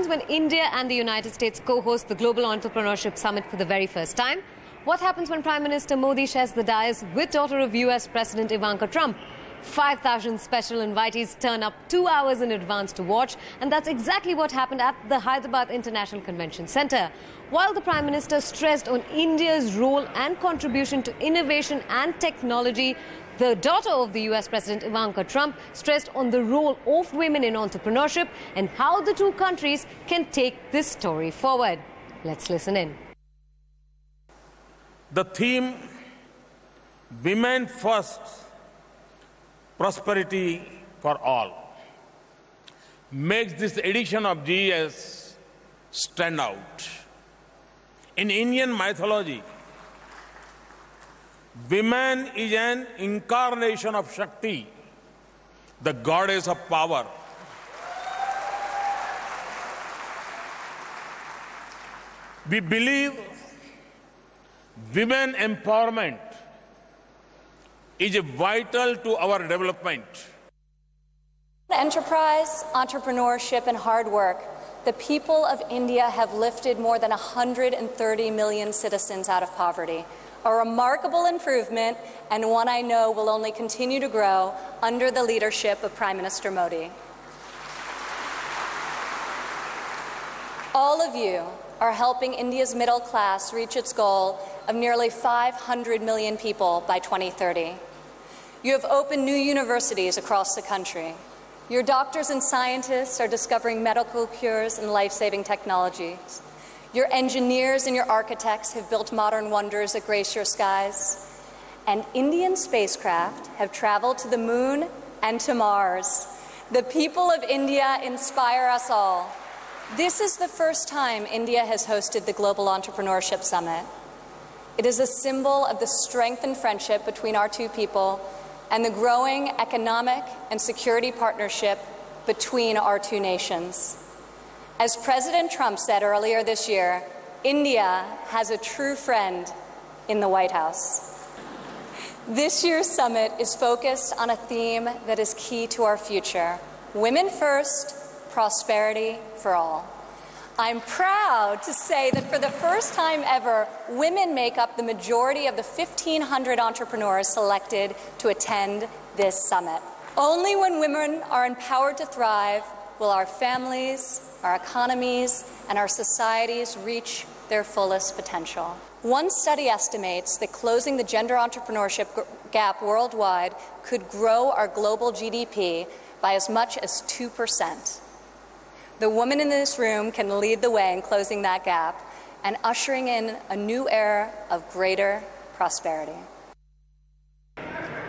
when India and the United States co-host the Global Entrepreneurship Summit for the very first time? What happens when Prime Minister Modi shares the dais with daughter of US President Ivanka Trump? 5,000 special invitees turn up 2 hours in advance to watch, and that's exactly what happened at the Hyderabad International Convention Centre. While the Prime Minister stressed on India's role and contribution to innovation and technology, the daughter of the US President Ivanka Trump stressed on the role of women in entrepreneurship and how the two countries can take this story forward. Let's listen in. The theme, Women First, Prosperity for All, makes this edition of GES stand out. In Indian mythology, woman is an incarnation of Shakti, the goddess of power. We believe women empowerment is vital to our development. Enterprise, entrepreneurship, and hard work, the people of India have lifted more than 130 million citizens out of poverty. A remarkable improvement, and one I know will only continue to grow under the leadership of Prime Minister Modi. All of you are helping India's middle class reach its goal of nearly 500 million people by 2030. You have opened new universities across the country. Your doctors and scientists are discovering medical cures and life-saving technologies. Your engineers and your architects have built modern wonders that grace your skies. And Indian spacecraft have traveled to the moon and to Mars. The people of India inspire us all. This is the first time India has hosted the Global Entrepreneurship Summit. It is a symbol of the strength and friendship between our two people and the growing economic and security partnership between our two nations. As President Trump said earlier this year, India has a true friend in the White House. This year's summit is focused on a theme that is key to our future: women first, prosperity for all. I'm proud to say that for the first time ever, women make up the majority of the 1,500 entrepreneurs selected to attend this summit. Only when women are empowered to thrive will our families, our economies, and our societies reach their fullest potential. One study estimates that closing the gender entrepreneurship gap worldwide could grow our global GDP by as much as 2%. The women in this room can lead the way in closing that gap and ushering in a new era of greater prosperity.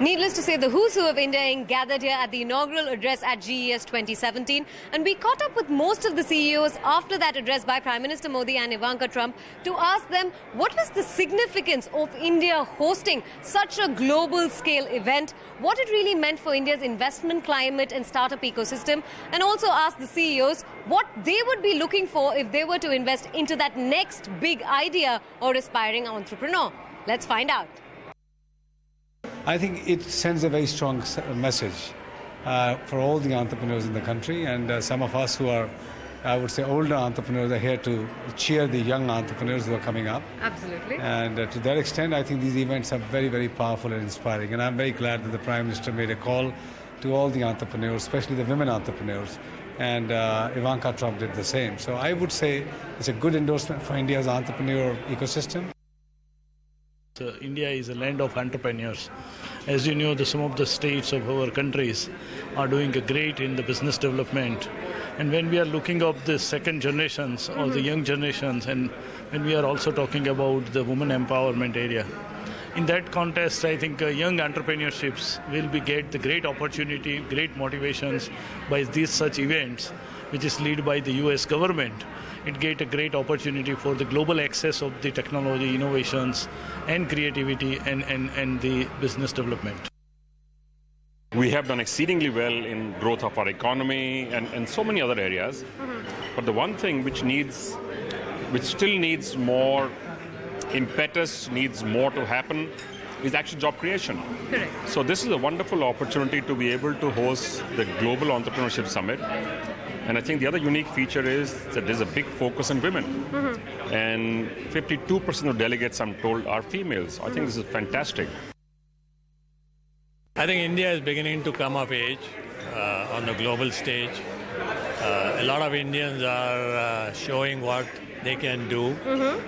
Needless to say, the who's who of India gathered here at the inaugural address at GES 2017, and we caught up with most of the CEOs after that address by Prime Minister Modi and Ivanka Trump to ask them what was the significance of India hosting such a global scale event, what it really meant for India's investment climate and startup ecosystem, and also ask the CEOs what they would be looking for if they were to invest into that next big idea or aspiring entrepreneur. Let's find out. I think it sends a very strong message for all the entrepreneurs in the country, and some of us who are, I would say, older entrepreneurs are here to cheer the young entrepreneurs who are coming up. Absolutely. And to that extent, I think these events are very, very powerful and inspiring. And I'm very glad that the Prime Minister made a call to all the entrepreneurs, especially the women entrepreneurs. And Ivanka Trump did the same. So I would say it's a good endorsement for India's entrepreneur ecosystem. India is a land of entrepreneurs. As you know, some of the states of our countries are doing great in the business development. And when we are looking up the second generations or the young generations, and when we are also talking about the women empowerment area, in that context, I think young entrepreneurships will get the great opportunity, great motivations by these such events, which is led by the US government. It get a great opportunity for the global access of the technology, innovations, and creativity and the business development. We have done exceedingly well in growth of our economy and so many other areas. But the one thing which still needs more impetus, needs more to happen, is actually job creation. Correct. So this is a wonderful opportunity to be able to host the Global Entrepreneurship Summit. And I think the other unique feature is that there's a big focus on women. And 52% of delegates, I'm told, are females. I think this is fantastic. I think India is beginning to come of age on the global stage. A lot of Indians are showing what they can do.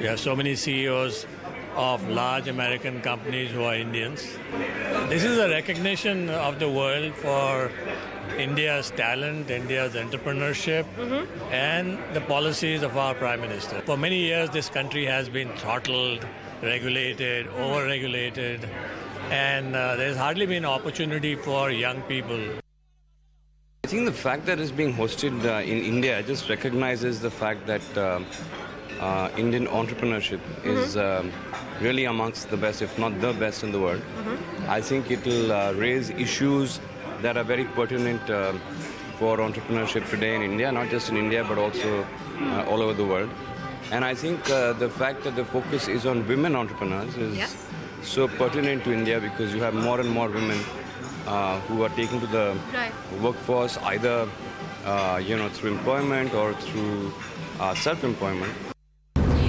We have so many CEOs of large American companies who are Indians. This is a recognition of the world for India's talent, India's entrepreneurship, and the policies of our Prime Minister. For many years, this country has been throttled, regulated, over-regulated, and there's hardly been opportunity for young people. I think the fact that it's being hosted in India just recognizes the fact that Indian entrepreneurship is really amongst the best, if not the best in the world. I think it will raise issues that are very pertinent for entrepreneurship today in India, not just in India, but also all over the world. And I think the fact that the focus is on women entrepreneurs is so pertinent to India, because you have more and more women who are taken to the workforce, either through employment or through self-employment.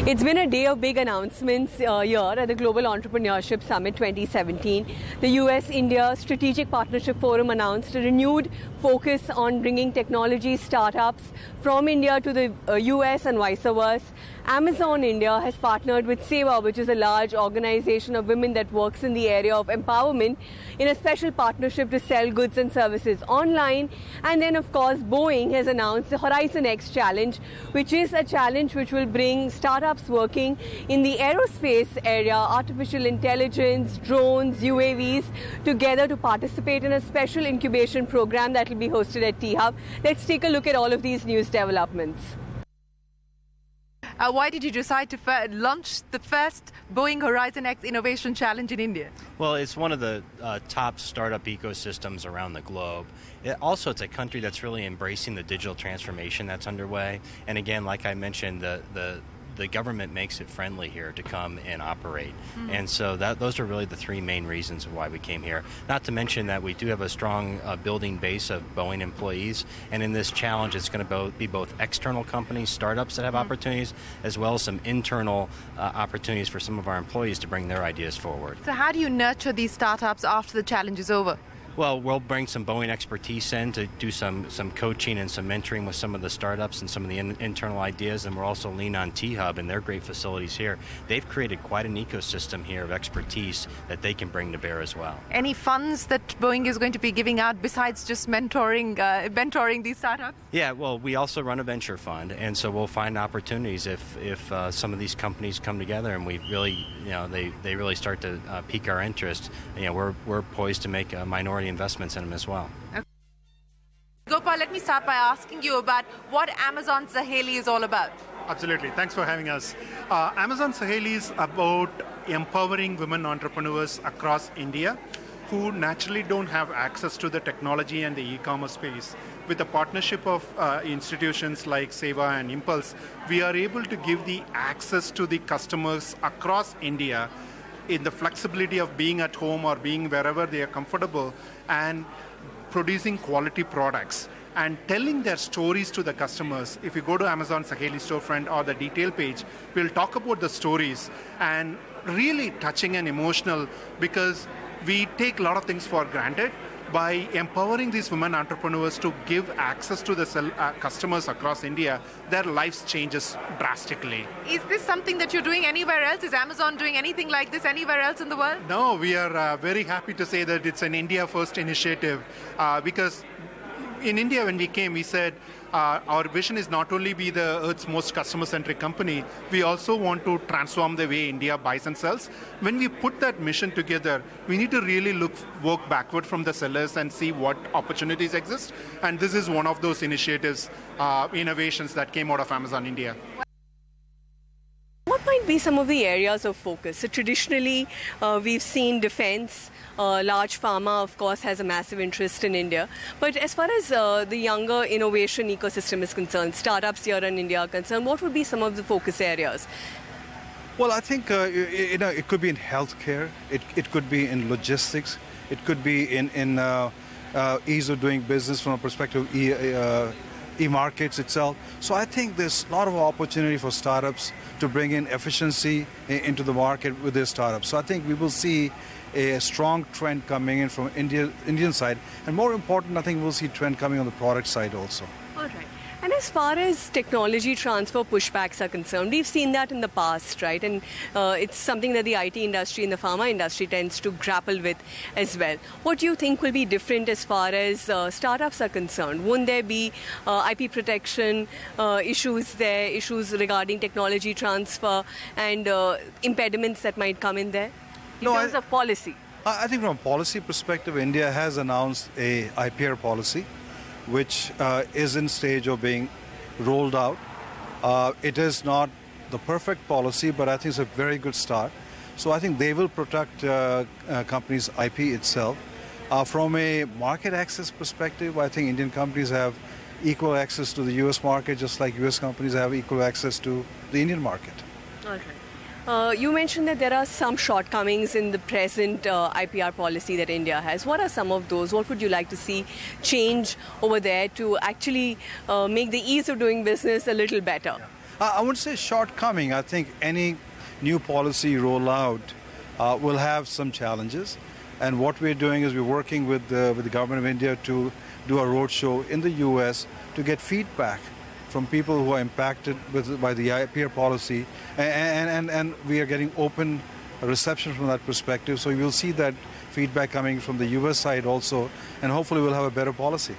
It's been a day of big announcements here at the Global Entrepreneurship Summit 2017. The US-India Strategic Partnership Forum announced a renewed focus on bringing technology startups from India to the US and vice versa. Amazon India has partnered with Seva, which is a large organization of women that works in the area of empowerment, in a special partnership to sell goods and services online. And then, of course, Boeing has announced the Horizon X Challenge, which is a challenge which will bring startups working in the aerospace area, artificial intelligence, drones, UAVs, together to participate in a special incubation program that will be hosted at T-Hub. Let's take a look at all of these news developments. Why did you decide to launch the first Boeing Horizon X Innovation Challenge in India? Well, it's one of the top startup ecosystems around the globe. It's a country that's really embracing the digital transformation that's underway. And again, like I mentioned, the government makes it friendly here to come and operate. And so those are really the three main reasons why we came here. Not to mention that we do have a strong building base of Boeing employees, and in this challenge it's going to be both external companies, startups that have opportunities, as well as some internal opportunities for some of our employees to bring their ideas forward. So how do you nurture these startups after the challenge is over? Well, we'll bring some Boeing expertise in to do some coaching and some mentoring with some of the startups and some of the internal ideas, and we'll also lean on T-Hub and their great facilities here. They've created quite an ecosystem here of expertise that they can bring to bear as well. Any funds that Boeing is going to be giving out besides just mentoring these startups? Yeah, well, we also run a venture fund, and so we'll find opportunities if some of these companies come together and we really, they really start to pique our interest. We're poised to make a minority investments in them as well. Okay. Gopal, let me start by asking you about what Amazon Saheli is all about. Absolutely. Thanks for having us. Amazon Saheli is about empowering women entrepreneurs across India who naturally don't have access to the technology and the e-commerce space. With the partnership of institutions like Seva and Impulse, we are able to give the access to the customers across India in the flexibility of being at home or being wherever they are comfortable, and producing quality products and telling their stories to the customers. If you go to Amazon Saheli storefront or the detail page, we'll talk about the stories, and really touching and emotional, because we take a lot of things for granted. By empowering these women entrepreneurs to give access to the customers across India, their lives changes drastically. Is this something that you're doing anywhere else? Is Amazon doing anything like this anywhere else in the world? No, we are very happy to say that it's an India-first initiative, because in India, when we came, we said our vision is not only be the Earth's most customer-centric company, we also want to transform the way India buys and sells. When we put that mission together, we need to really work backward from the sellers and see what opportunities exist. And this is one of those initiatives, innovations that came out of Amazon India. What might be some of the areas of focus? So traditionally, we've seen defense. Large pharma, of course, has a massive interest in India. But as far as the younger innovation ecosystem is concerned, startups here in India are concerned, what would be some of the focus areas? Well, I think it could be in healthcare. It could be in logistics. It could be in ease of doing business from a perspective e-markets itself. So I think there's a lot of opportunity for startups to bring in efficiency into the market with their startups. So I think we will see a strong trend coming in from Indian side. And more important, I think we'll see trend coming on the product side also. All right. And as far as technology transfer pushbacks are concerned, we've seen that in the past, right? And it's something that the IT industry and the pharma industry tends to grapple with as well. What do you think will be different as far as startups are concerned? Won't there be IP protection issues there, issues regarding technology transfer and impediments that might come in there in terms of policy? I think from a policy perspective, India has announced a IPR policy, which is in stage of being rolled out. It is not the perfect policy, but I think it's a very good start. So I think they will protect companies' IP itself. From a market access perspective, I think Indian companies have equal access to the US market, just like US companies have equal access to the Indian market. All right. You mentioned that there are some shortcomings in the present IPR policy that India has. What are some of those? What would you like to see change over there to actually make the ease of doing business a little better? I wouldn't say shortcoming. I think any new policy rollout will have some challenges. And what we're doing is we're working with the government of India to do a roadshow in the US to get feedback from people who are impacted by the IPR policy, and we are getting open reception from that perspective. So you'll see that feedback coming from the US side also, and hopefully we'll have a better policy.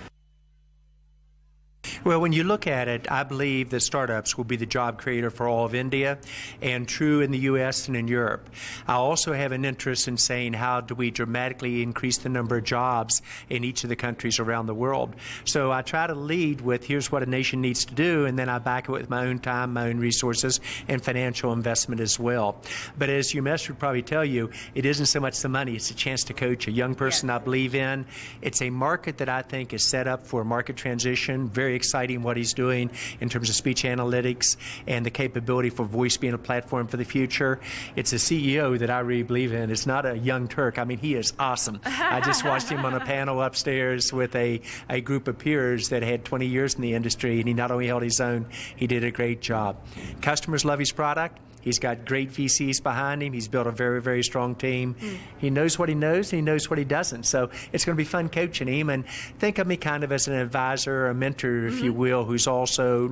Well, when you look at it, I believe that startups will be the job creator for all of India, and true in the U.S. and in Europe. I also have an interest in saying how do we dramatically increase the number of jobs in each of the countries around the world. So I try to lead with here's what a nation needs to do, and then I back it with my own time, my own resources, and financial investment as well. But as Umesh would probably tell you, it isn't so much the money, it's a chance to coach a young person I believe in. It's a market that I think is set up for market transition, very exciting what he's doing in terms of speech analytics and the capability for voice being a platform for the future. It's a CEO that I really believe in. It's not a young Turk. I mean, he is awesome. I just watched him on a panel upstairs with a group of peers that had 20 years in the industry, and he not only held his own, he did a great job. Customers love his product. He's got great VCs behind him. He's built a very, very strong team. He knows what he knows, and he knows what he doesn't. So it's going to be fun coaching him. And think of me kind of as an advisor, a mentor, if you will, who's also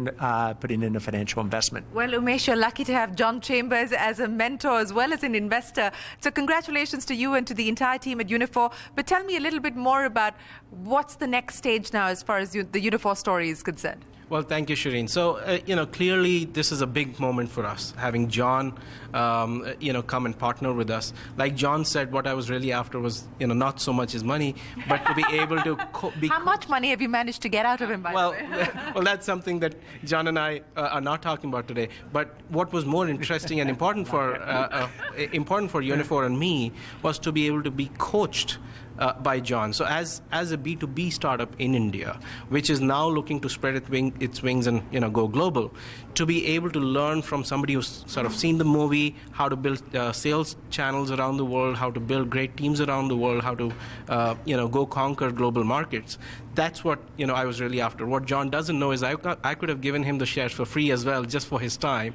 putting in a financial investment. Well, Umesh, you're lucky to have John Chambers as a mentor as well as an investor. So congratulations to you and to the entire team at Unifor. But tell me a little bit more about what's the next stage now as far as the Unifor story is concerned. Well, thank you, Shireen. So, clearly this is a big moment for us, having John, come and partner with us. Like John said, what I was really after was, not so much his money, but to be able to... How much money have you managed to get out of him, by the way? Well, that's something that John and I are not talking about today. But what was more interesting and important for Unifor and me was to be able to be coached by John. So as a B2B startup in India, which is now looking to spread its wings and go global, to be able to learn from somebody who's sort of seen the movie, how to build sales channels around the world, how to build great teams around the world, how to go conquer global markets. That's what I was really after. What John doesn't know is I could have given him the shares for free as well, just for his time.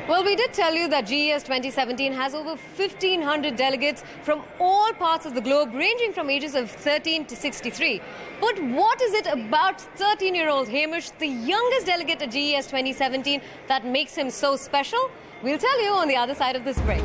Well, we did tell you that GES 2017 has over 1,500 delegates from all parts of the globe, ranging from ages of 13 to 63. But what is it about 13-year-old Hamish, the youngest delegate at GES 2017, that makes him so special? We'll tell you on the other side of this break.